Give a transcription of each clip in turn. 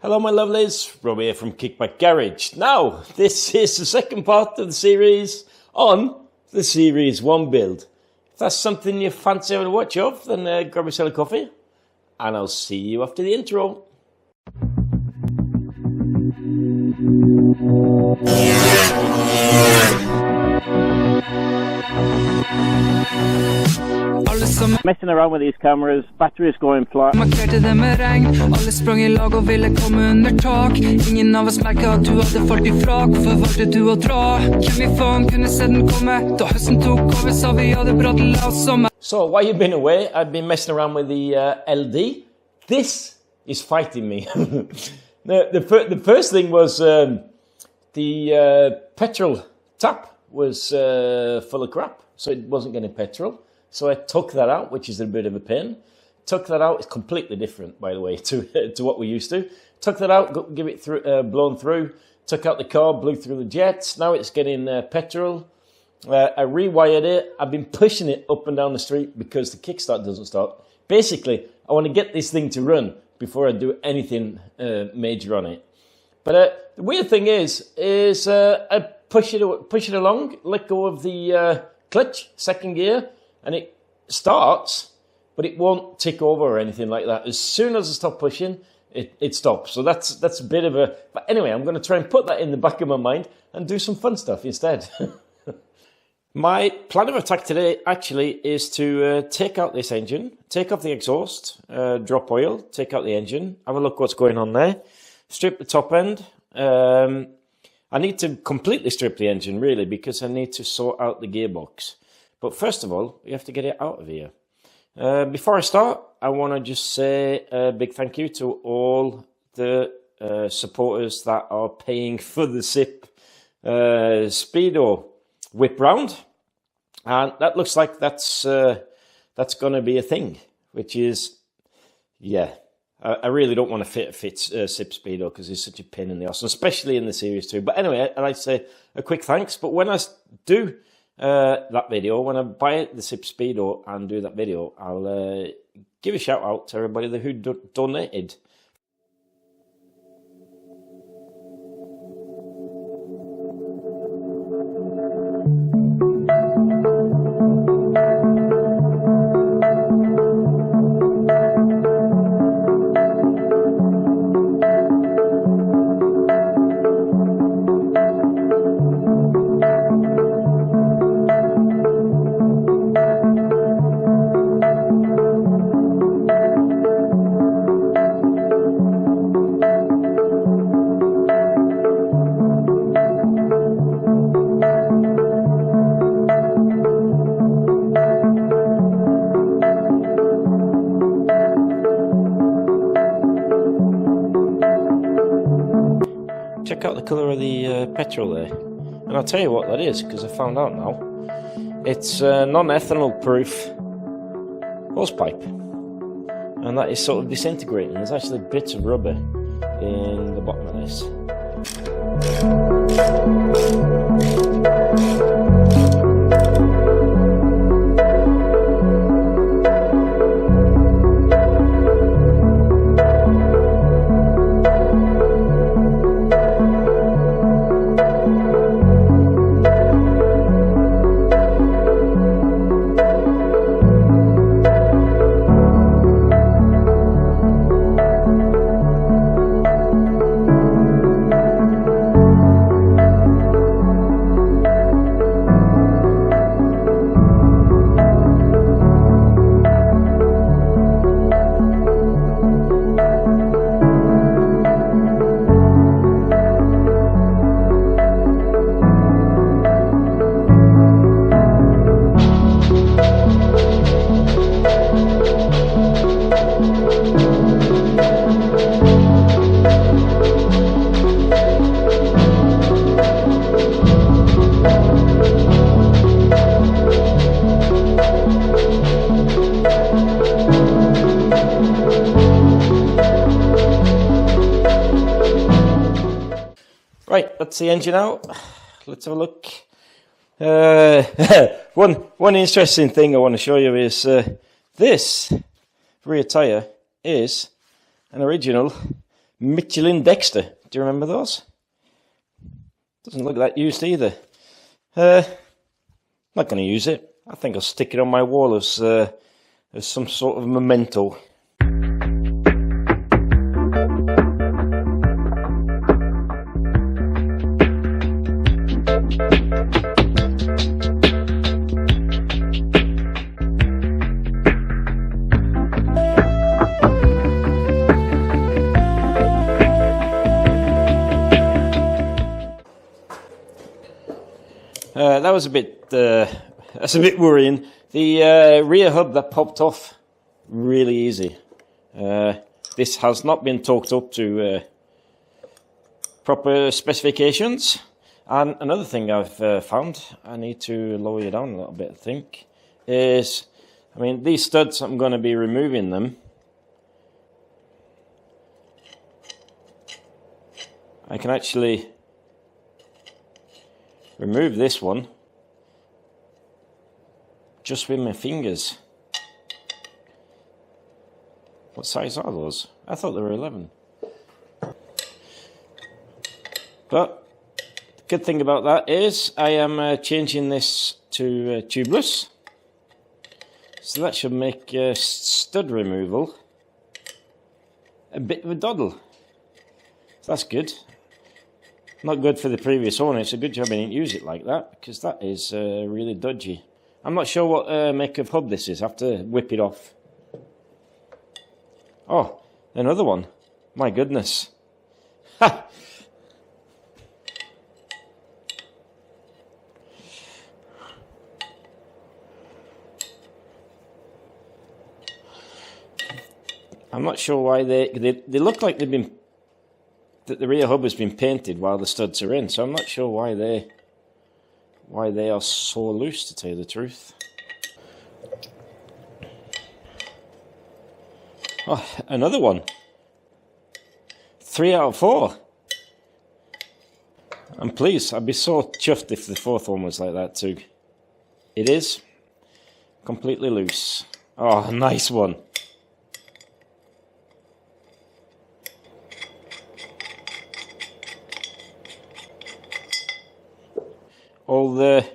Hello my lovelies, Rob here from Kickback Garage. Now, this is the second part of the series on the Series 1 build. If that's something you fancy having a watch of, then grab yourself a coffee, and I'll see you after the intro. Messing around with these cameras, batteries going flat. Markerte det med regn, alle sprang I lag og ville komme under tak. Ingen av oss merket at du hadde falt ifra. Hvorfor valgte du å dra? Hvem I faen kunne se den komme? Da høsten tok over, sa vi hadde bra til la oss sommer. So while you've been away, I've been messing around with the LD. This is fighting me. the first thing was the petrol tap was full of crap, so it wasn't getting petrol. So I took that out, which is a bit of a pain. Took that out. It's completely different, by the way, to what we used to. Took that out, give it through, blown through. Took out the car, blew through the jets. Now it's getting petrol. I rewired it. I've been pushing it up and down the street because the kickstart doesn't start. Basically, I want to get this thing to run before I do anything major on it. But the weird thing is I push it along, let go of the clutch, second gear, and it starts, but it won't tick over or anything like that. As soon as I stop pushing, it stops. So that's a bit of a... But anyway, I'm going to try and put that in the back of my mind and do some fun stuff instead. My plan of attack today actually is to take out this engine, take off the exhaust, drop oil, take out the engine, have a look what's going on there, strip the top end. I need to completely strip the engine really because I need to sort out the gearbox. But first of all, we have to get it out of here. Before I start, I want to just say a big thank you to all the supporters that are paying for the SIP Speedo whip round. And that looks like that's going to be a thing, which is, yeah, I really don't want to fit SIP Speedo because it's such a pain in the arse, especially in the Series 2. But anyway, I'd like to say a quick thanks. But when I do that video, when I buy the SIP Speedo and do that video, I'll give a shout out to everybody who donated. Check out the colour of the petrol there, and I'll tell you what that is because I found out now. It's non-ethanol proof hosepipe, and that is sort of disintegrating. There's actually bits of rubber in the bottom of this. Right, that's the engine out. Let's have a look. One interesting thing I want to show you is this rear tyre is an original Michelin Dexter. Do you remember those? Doesn't look that used either. Not going to use it. I think I'll stick it on my wall as some sort of memento. That was a bit. That's a bit worrying. The rear hub that popped off, really easy. This has not been torqued up to proper specifications. And another thing I've found, I need to lower you down a little bit, I think, is, I mean, these studs, I'm going to be removing them. I can actually remove this one just with my fingers. What size are those? I thought they were 11. But the good thing about that is I am changing this to tubeless. So that should make stud removal a bit of a doddle. So that's good. Not good for the previous owner. It's a good job I didn't use it like that, because that is really dodgy. I'm not sure what make of hub this is. I have to whip it off. Oh, another one. My goodness. Ha! I'm not sure why they look like they've been, that the rear hub has been painted while the studs are in, so I'm not sure why they are so loose, to tell you the truth. Oh, another one. 3 out of 4. I'm pleased. I'd be so chuffed if the fourth one was like that too. It is completely loose. Oh, nice one. All the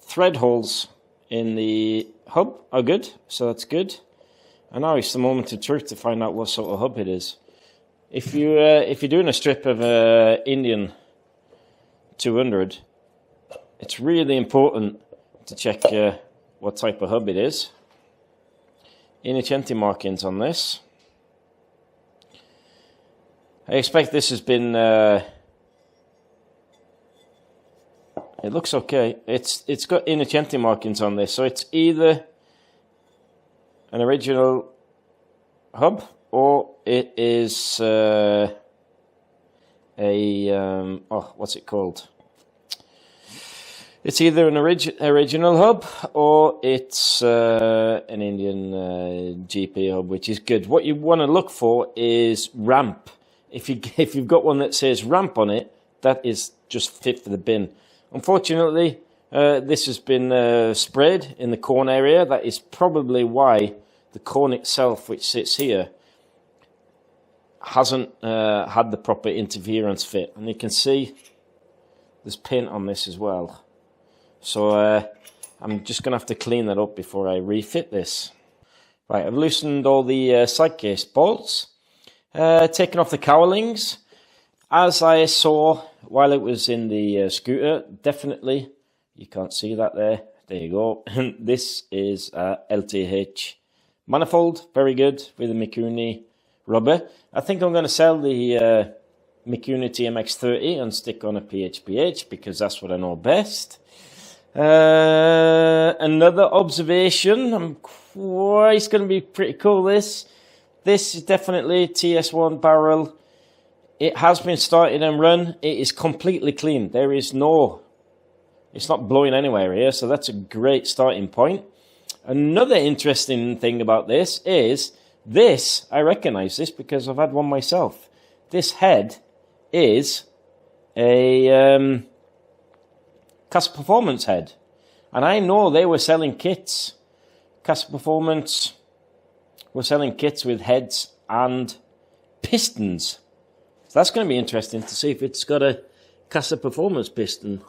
thread holes in the hub are good, so that's good. And now it's the moment of truth to find out what sort of hub it is. If you're doing a strip of Indian 200, it's really important to check what type of hub it is. Innocenti markings on this. I expect this has been. It looks okay. It's got Innocenti markings on this, so it's either an original hub or it is what's it called? It's either an original hub or it's an Indian GP hub, which is good. What you want to look for is ramp. If you've got one that says ramp on it, that is just fit for the bin. Unfortunately, this has been sprayed in the corn area. That is probably why the corn itself, which sits here, hasn't had the proper interference fit. And you can see there's paint on this as well. So I'm just going to have to clean that up before I refit this. Right, I've loosened all the side case bolts, taken off the cowlings. As I saw while it was in the scooter, definitely, you can't see that there. There you go. This is a LTH manifold, very good, with a Mikuni rubber. I think I'm going to sell the Mikuni TMX30 and stick on a PHPH because that's what I know best. Another observation, it's going to be pretty cool, this is definitely TS1 barrel. It has been started and run. It is completely clean. There is no, it's not blowing anywhere here, so that's a great starting point. Another interesting thing about this is this, I recognize this because I've had one myself. This head is a Casa Performance head. And I know they were selling kits. Casa Performance were selling kits with heads and pistons. that's going to be interesting to see if it's got a Casa Performance piston.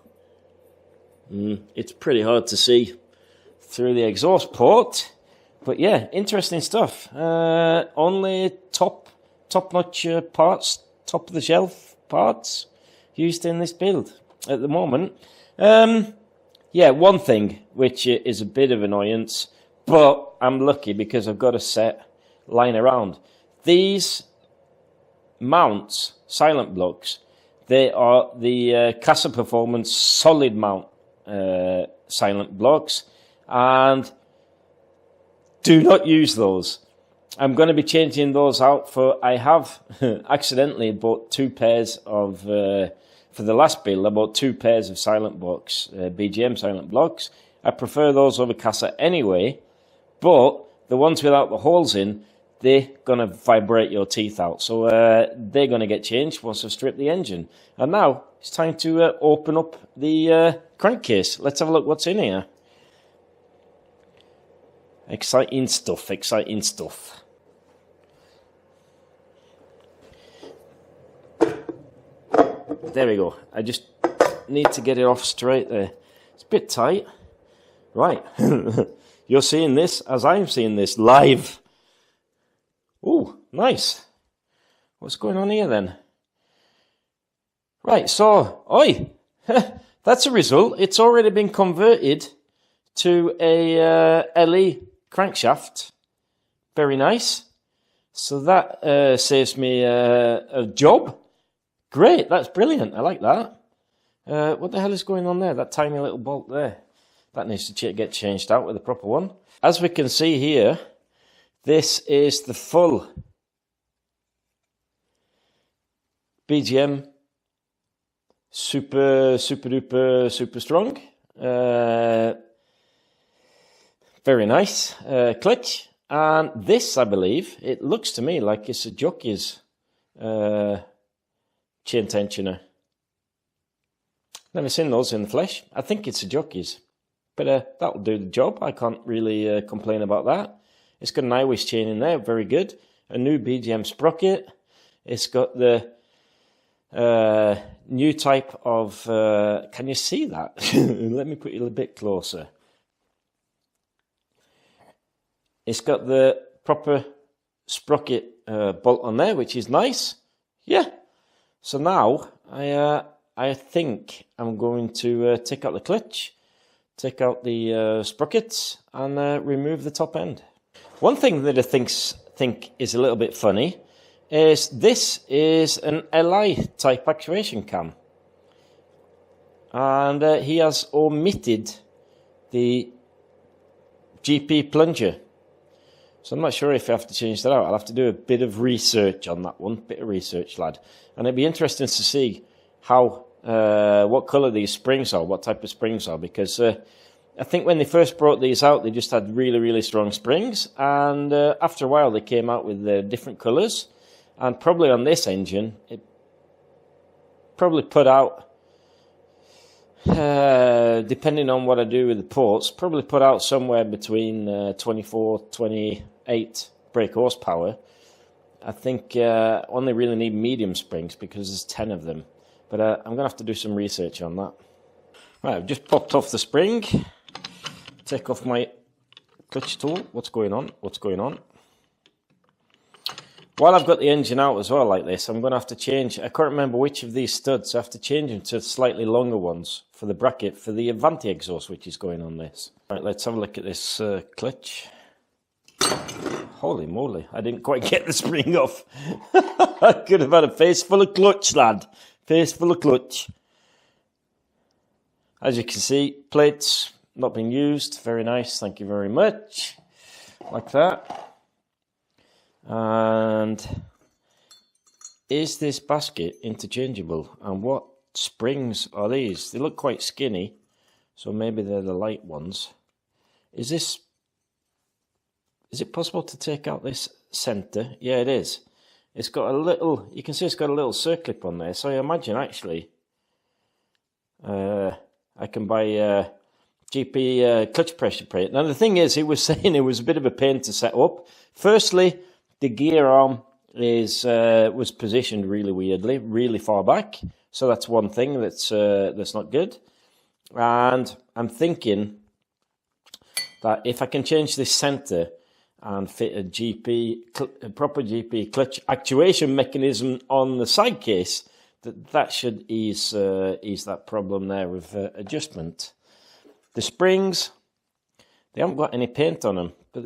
It's pretty hard to see through the exhaust port. But yeah, interesting stuff. Only top-notch parts, top-of-the-shelf parts used in this build at the moment. Yeah, one thing which is a bit of annoyance, but I'm lucky because I've got a set lying around. These mounts, silent blocks, they are the Casa Performance solid mount silent blocks, and do not use those. I'm going to be changing those out for, I have accidentally bought 2 pairs of, for the last build, I bought 2 pairs of silent blocks, BGM silent blocks. I prefer those over Casa anyway, but the ones without the holes in, they're going to vibrate your teeth out. So they're going to get changed once I've stripped the engine. And now it's time to open up the crankcase. Let's have a look what's in here. Exciting stuff, exciting stuff. There we go. I just need to get it off straight there. It's a bit tight. Right. You're seeing this as I'm seeing this live. Oh, nice. What's going on here then? Right, so, oi, that's a result. It's already been converted to a LE crankshaft. Very nice. So that saves me a job. Great, that's brilliant. I like that. What the hell is going on there? That tiny little bolt there. That needs to get changed out with a proper one. As we can see here, this is the full BGM super duper super strong. Very nice clutch. And this, I believe, it looks to me like it's a jockey's chain tensioner. Never seen those in the flesh. I think it's a jockey's. But that'll do the job. I can't really complain about that. It's got an Irish chain in there, very good. A new BGM sprocket. It's got the new type of... can you see that? Let me put you a bit closer. It's got the proper sprocket bolt on there, which is nice. Yeah. So now, I think I'm going to take out the clutch, take out the sprockets, and remove the top end. One thing that I think is a little bit funny is this is an LI type actuation cam. And he has omitted the GP plunger. So I'm not sure if I have to change that out. I'll have to do a bit of research on that one. Bit of research, lad. And it'd be interesting to see how, what colour these springs are, what type of springs are, because I think when they first brought these out, they just had really, really strong springs, and after a while they came out with different colours, and probably on this engine, it probably put out, depending on what I do with the ports, probably put out somewhere between 24, 28 brake horsepower. I think only really need medium springs because there's 10 of them, but I'm going to have to do some research on that. Right, I've just popped off the spring. Take off my clutch tool. What's going on? What's going on? While I've got the engine out as well like this, I'm going to have to change. I can't remember which of these studs. I have to change them to slightly longer ones for the bracket for the Avanti exhaust, which is going on this. Right, let's have a look at this clutch. Holy moly, I didn't quite get the spring off. I could have had a face full of clutch, lad. Face full of clutch. As you can see, plates not being used. Very nice, thank you very much. Like that. And is this basket interchangeable? And what springs are these? They look quite skinny, so maybe they're the light ones. Is it possible to take out this center? Yeah, it is. It's got a little, you can see it's got a little circlip on there, so I imagine actually I can buy GP clutch pressure plate. Now the thing is, he was saying it was a bit of a pain to set up. Firstly, the gear arm was positioned really weirdly, really far back. So that's one thing that's not good. And I'm thinking that if I can change this center and fit a proper GP clutch actuation mechanism on the side case, that should ease that problem there with adjustment. The springs, they haven't got any paint on them, but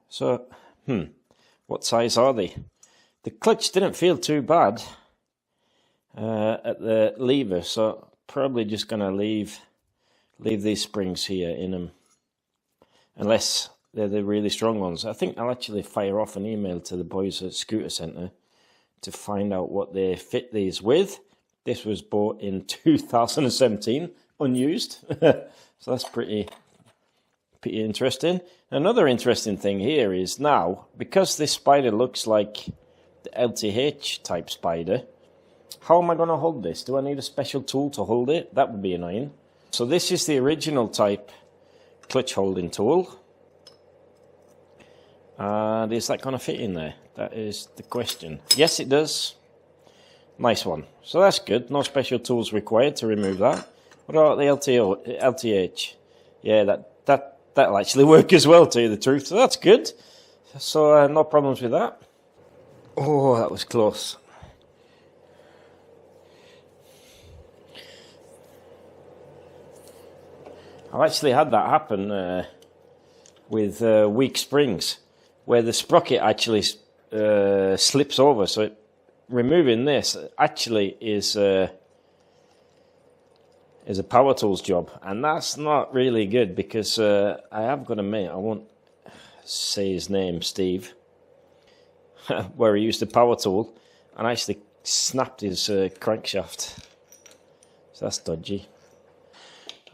so what size are they? The clutch didn't feel too bad at the lever, so probably just gonna leave these springs here in them, unless they're the really strong ones. I think I'll actually fire off an email to the boys at Scooter Centre to find out what they fit these with. This was bought in 2017, unused, so that's pretty interesting. Another interesting thing here is now, because this spider looks like the LTH type spider, how am I going to hold this? Do I need a special tool to hold it? That would be annoying. So this is the original type clutch holding tool. And is that going to fit in there? That is the question. Yes, it does. Nice one. So that's good. No special tools required to remove that. What about the LTH? Yeah, that'll actually work as well, to tell you the truth. So that's good. So no problems with that. Oh, that was close. I've actually had that happen with weak springs, where the sprocket actually slips over. So removing this actually is a power tools job, and that's not really good, because I have got a mate, I won't say his name, Steve, where he used a power tool and actually snapped his crankshaft. So that's dodgy.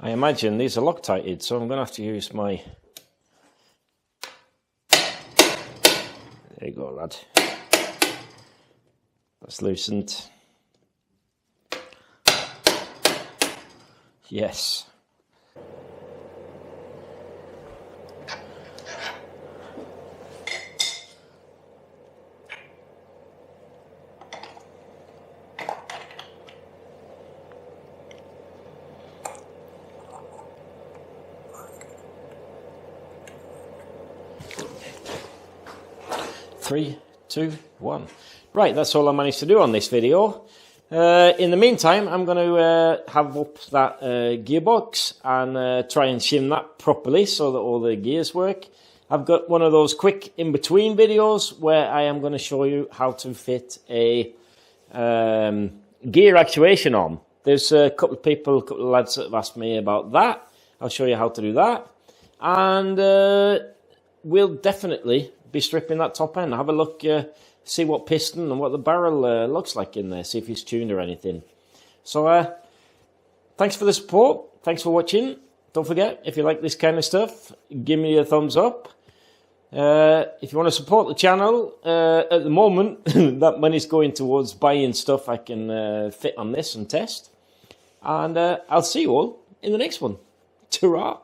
I imagine these are Loctited, so I'm going to have to use my... There you go, lad. That's loosened. Yes. Three, two, one. Right, that's all I managed to do on this video. In the meantime, I'm going to have up that gearbox and try and shim that properly so that all the gears work. I've got one of those quick in-between videos where I am going to show you how to fit a gear actuation arm. There's a couple of lads that have asked me about that. I'll show you how to do that. And we'll definitely be stripping that top end. Have a look, see what piston and what the barrel looks like in there, see if it's tuned or anything. So thanks for the support, thanks for watching. Don't forget, if you like this kind of stuff, give me a thumbs up. If you want to support the channel, at the moment that money's going towards buying stuff I can fit on this and test. And I'll see you all in the next one. Ta-ra!